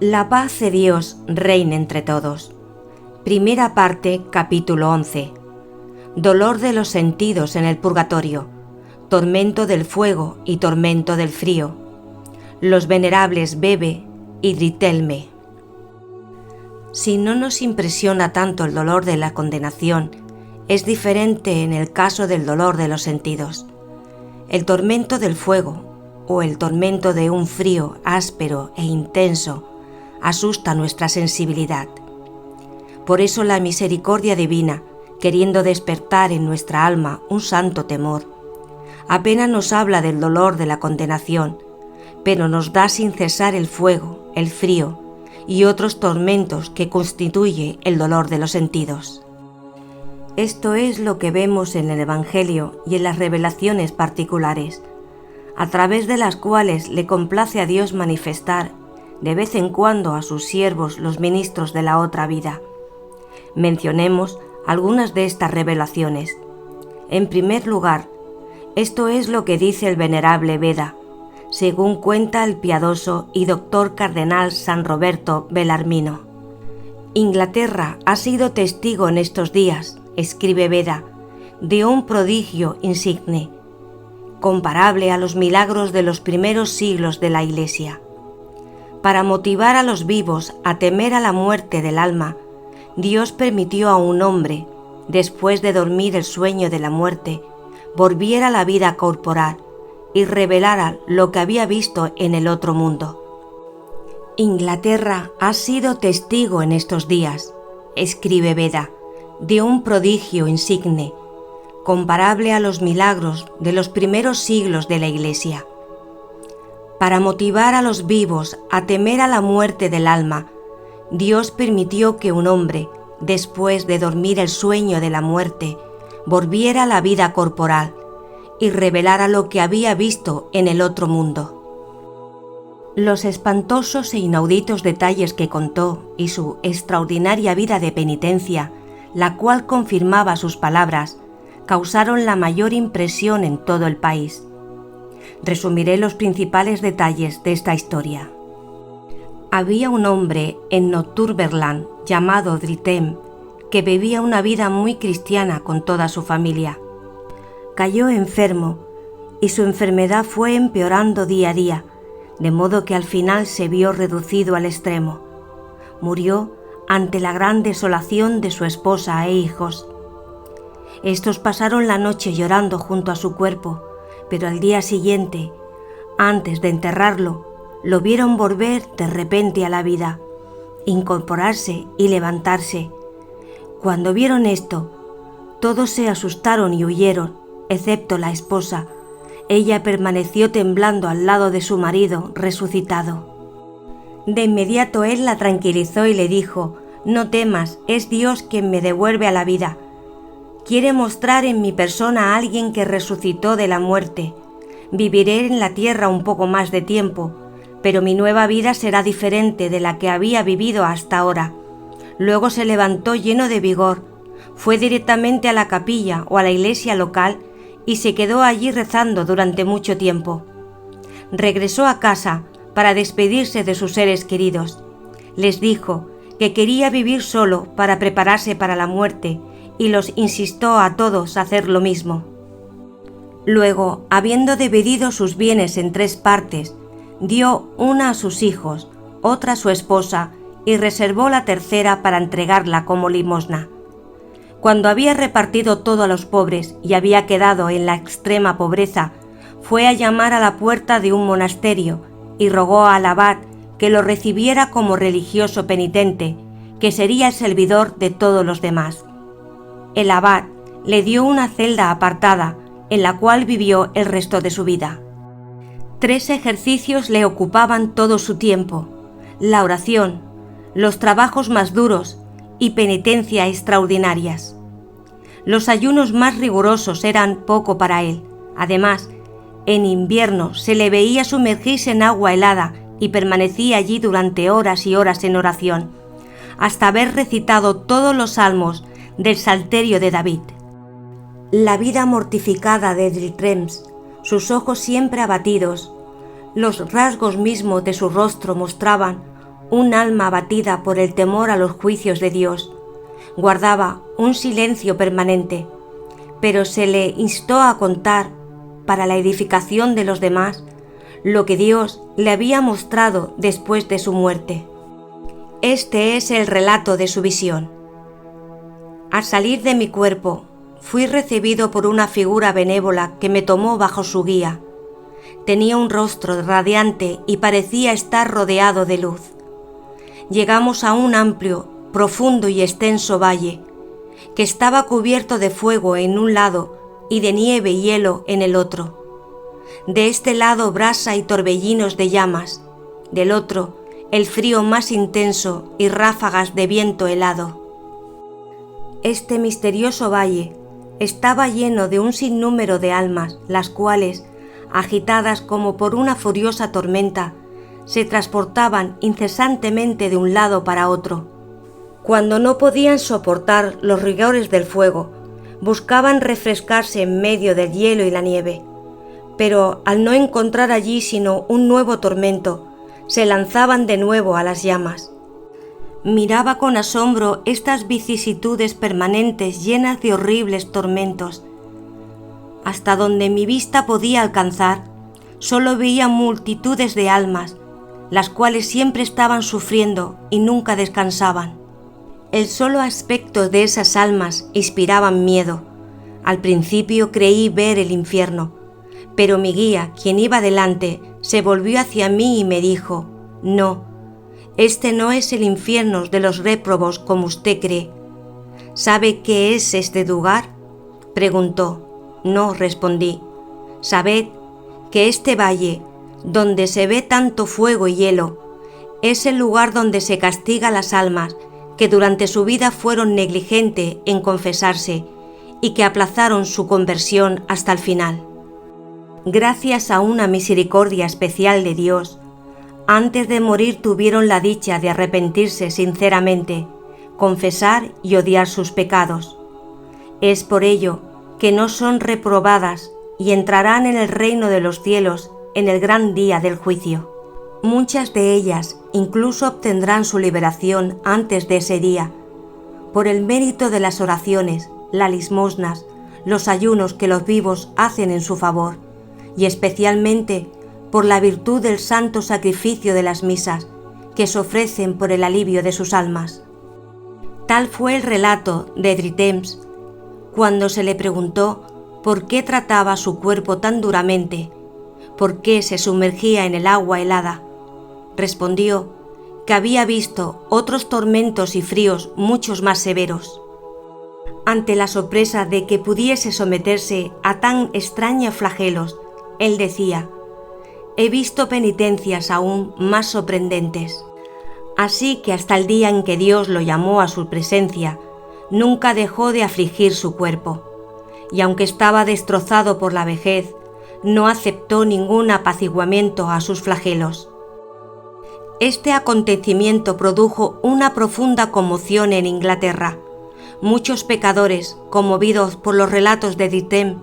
La paz de Dios reine entre todos. Primera parte, capítulo 11. Dolor de los sentidos en el purgatorio, tormento del fuego y tormento del frío. Los venerables Bebe y Dritelme. Si no nos impresiona tanto el dolor de la condenación, es diferente en el caso del dolor de los sentidos. El tormento del fuego o el tormento de un frío áspero e intenso asusta nuestra sensibilidad. Por eso la misericordia divina, queriendo despertar en nuestra alma un santo temor, apenas nos habla del dolor de la condenación, pero nos da sin cesar el fuego, el frío y otros tormentos que constituye el dolor de los sentidos. Esto es lo que vemos en el Evangelio y en las revelaciones particulares, a través de las cuales le complace a Dios manifestar de vez en cuando a sus siervos los ministros de la otra vida. Mencionemos algunas de estas revelaciones. En primer lugar, esto es lo que dice el venerable Beda, según cuenta el piadoso y doctor cardenal San Roberto Bellarmino. Inglaterra ha sido testigo en estos días, escribe Beda, de un prodigio insigne, comparable a los milagros de los primeros siglos de la Iglesia. Para motivar a los vivos a temer a la muerte del alma, Dios permitió a un hombre, después de dormir el sueño de la muerte, volviera a la vida corporal y revelara lo que había visto en el otro mundo. Inglaterra ha sido testigo en estos días, escribe Beda, de un prodigio insigne, comparable a los milagros de los primeros siglos de la Iglesia. Para motivar a los vivos a temer a la muerte del alma, Dios permitió que un hombre, después de dormir el sueño de la muerte, volviera a la vida corporal y revelara lo que había visto en el otro mundo. Los espantosos e inauditos detalles que contó y su extraordinaria vida de penitencia, la cual confirmaba sus palabras, causaron la mayor impresión en todo el país. Resumiré los principales detalles de esta historia. Había un hombre en Northumberland llamado Dritem que vivía una vida muy cristiana con toda su familia. Cayó enfermo y su enfermedad fue empeorando día a día, de modo que al final se vio reducido al extremo. Murió ante la gran desolación de su esposa e hijos. Estos pasaron la noche llorando junto a su cuerpo, pero al día siguiente, antes de enterrarlo, lo vieron volver de repente a la vida, incorporarse y levantarse. Cuando vieron esto, todos se asustaron y huyeron, excepto la esposa. Ella permaneció temblando al lado de su marido resucitado. De inmediato él la tranquilizó y le dijo: «No temas, es Dios quien me devuelve a la vida. Quiere mostrar en mi persona a alguien que resucitó de la muerte. Viviré en la tierra un poco más de tiempo, pero mi nueva vida será diferente de la que había vivido hasta ahora». Luego se levantó lleno de vigor, fue directamente a la capilla o a la iglesia local y se quedó allí rezando durante mucho tiempo. Regresó a casa para despedirse de sus seres queridos. Les dijo que quería vivir solo para prepararse para la muerte y los instó a todos a hacer lo mismo. Luego, habiendo dividido sus bienes en 3 partes, dio una a sus hijos, otra a su esposa y reservó la tercera para entregarla como limosna. Cuando había repartido todo a los pobres y había quedado en la extrema pobreza, fue a llamar a la puerta de un monasterio y rogó al abad que lo recibiera como religioso penitente, que sería el servidor de todos los demás. El abad le dio una celda apartada en la cual vivió el resto de su vida. 3 ejercicios le ocupaban todo su tiempo: la oración, los trabajos más duros y penitencia extraordinarias. Los ayunos más rigurosos eran poco para él. Además, en invierno se le veía sumergirse en agua helada y permanecía allí durante horas y horas en oración, hasta haber recitado todos los salmos del Salterio de David. La vida mortificada de Diltrems, sus ojos siempre abatidos, los rasgos mismos de su rostro mostraban un alma abatida por el temor a los juicios de Dios. Guardaba un silencio permanente, pero se le instó a contar, para la edificación de los demás, lo que Dios le había mostrado después de su muerte. Este es el relato de su visión. Al salir de mi cuerpo, fui recibido por una figura benévola que me tomó bajo su guía. Tenía un rostro radiante y parecía estar rodeado de luz. Llegamos a un amplio, profundo y extenso valle, que estaba cubierto de fuego en un lado y de nieve y hielo en el otro. De este lado brasa y torbellinos de llamas, del otro el frío más intenso y ráfagas de viento helado. Este misterioso valle estaba lleno de un sinnúmero de almas, las cuales, agitadas como por una furiosa tormenta, se transportaban incesantemente de un lado para otro. Cuando no podían soportar los rigores del fuego, buscaban refrescarse en medio del hielo y la nieve, pero al no encontrar allí sino un nuevo tormento, se lanzaban de nuevo a las llamas. Miraba con asombro estas vicisitudes permanentes llenas de horribles tormentos. Hasta donde mi vista podía alcanzar, solo veía multitudes de almas, las cuales siempre estaban sufriendo y nunca descansaban. El solo aspecto de esas almas inspiraba miedo. Al principio creí ver el infierno, pero mi guía, quien iba delante, se volvió hacia mí y me dijo: «No, este no es el infierno de los réprobos como usted cree». «¿Sabe qué es este lugar?», preguntó. «No», respondí. «Sabed que este valle, donde se ve tanto fuego y hielo, es el lugar donde se castiga a las almas que durante su vida fueron negligentes en confesarse y que aplazaron su conversión hasta el final. Gracias a una misericordia especial de Dios, antes de morir tuvieron la dicha de arrepentirse sinceramente, confesar y odiar sus pecados. Es por ello que no son reprobadas y entrarán en el reino de los cielos en el gran día del juicio. Muchas de ellas incluso obtendrán su liberación antes de ese día, por el mérito de las oraciones, las limosnas, los ayunos que los vivos hacen en su favor, y especialmente por la virtud del santo sacrificio de las misas que se ofrecen por el alivio de sus almas. Tal fue el relato de Tritems cuando se le preguntó por qué trataba su cuerpo tan duramente, por qué se sumergía en el agua helada. Respondió que había visto otros tormentos y fríos muchos más severos. Ante la sorpresa de que pudiese someterse a tan extraños flagelos, él decía: «He visto penitencias aún más sorprendentes». Así que hasta el día en que Dios lo llamó a su presencia, nunca dejó de afligir su cuerpo, y aunque estaba destrozado por la vejez, no aceptó ningún apaciguamiento a sus flagelos. Este acontecimiento produjo una profunda conmoción en Inglaterra. Muchos pecadores, conmovidos por los relatos de Tritems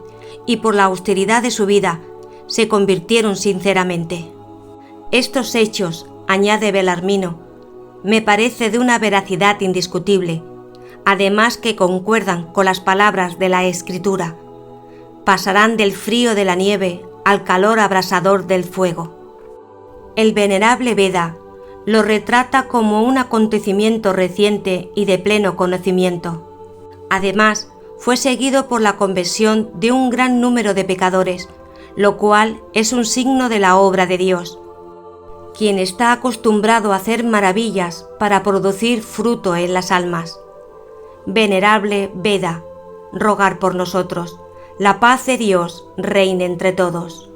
y por la austeridad de su vida, se convirtieron sinceramente. Estos hechos, añade Belarmino, me parece de una veracidad indiscutible, además que concuerdan con las palabras de la Escritura: pasarán del frío de la nieve al calor abrasador del fuego. El venerable Beda lo retrata como un acontecimiento reciente y de pleno conocimiento. Además, fue seguido por la conversión de un gran número de pecadores, lo cual es un signo de la obra de Dios, quien está acostumbrado a hacer maravillas para producir fruto en las almas. Venerable Beda, rogar por nosotros. La paz de Dios reine entre todos.